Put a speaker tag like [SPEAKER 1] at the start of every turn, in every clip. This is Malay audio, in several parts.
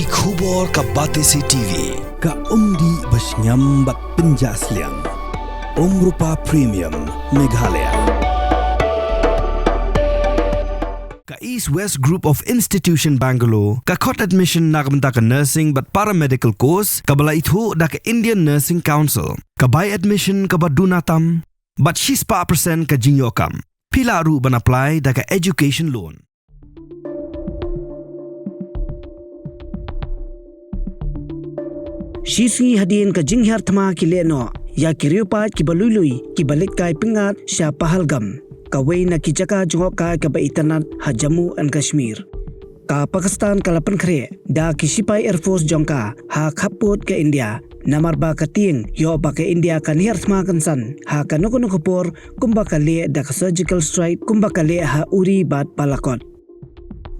[SPEAKER 1] Ki khubor ka Batesi TV.
[SPEAKER 2] Ka umdi basnyam bak penjaslian. Rupa Premium Meghalaya. Ka East West Group of Institution Bangalore, ka khot admission nagamta ka nursing but paramedical course, ka bala ithu da ka Indian Nursing Council, ka buy admission ka badunatam, but she's pa percent ka jinyokam. Pila ru ban apply da ka education loan.
[SPEAKER 3] Shisi hadin ka jinghar thma ki leno ya kiriupat ki balului ki balik kai pingat sha pahalgam ka na ki jaka jongok ka ba itanat ha Jammu and Kashmir ka Pakistan ka lapan khre da ki sipai Air Force jongka ha khaput ke India namar ba ka ting yo ba ke India ka nihar thma kansan ha ka nuku por kumba ka le da ka surgical strike kumba ka le ha uri bat palakot.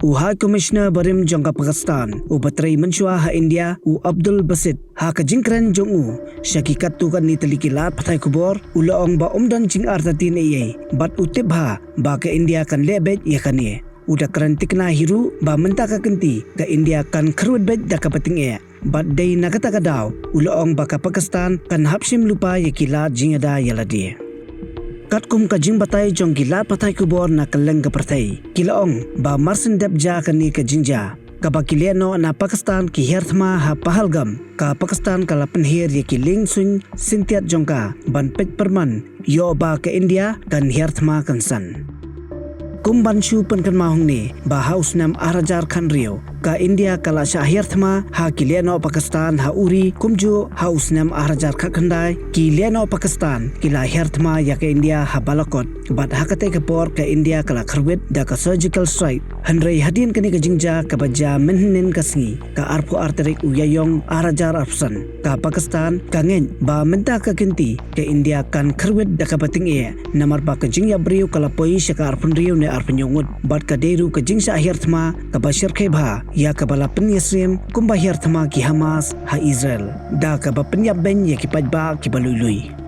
[SPEAKER 3] High Commissioner Barim jongka Pakistan batrai menshua ha India Abdul Basit ha ka jingkran jongu syakikat tu kan ni telikilat pathai kubor laong ba umdan jing artatin ei bat utib ha ba ka India kan lebet ya kane uda krantikna hiru ba menta ka kenti ka India kan khrut bet da ka pating e bat dei nakata ka daw laong ba ka Pakistan kan hapsim lupa ya kilat jingada yaladi. Katkum ka jing batay jong gila patay kubor na kaleng ka patay. Kilaong ba marsin dep ja ka ni ka jinja. Kabakiliano na Pakistan ki herthma ha pahalgam. Ka Pakistan kalapan her ya kiling sun sintiat jong ka ban pet perman. Yo ba ka India kan herthma kansan. Kumban shu pen kan mahong ni ba haus nam arajar kan rio. Ka India kala syahir thma ha kiliano Pakistan ha uri kumju haus nam arajar kakandai kiliano Pakistan kila her thma ya ka India ha balakot bat hakate ka por ka India kala kharwet da ka surgical strike hanrei hadin kani ka jingja ka baja menhnen kasngi ka arpo arterik uyayong arajar arpsan ka Pakistan ka ngen ba menta ka kenti ka India kan kharwet da ka bating e namar ba ka jingya brio kala poi ka arpun rio ne arpenyongut bat ka deru ka jingsa akhir thma ka bashir kheba ya kabala penyesrim kumbahir thama ki Hamas ha Israel da ka ba penyab ben ya ki pajba ki balului.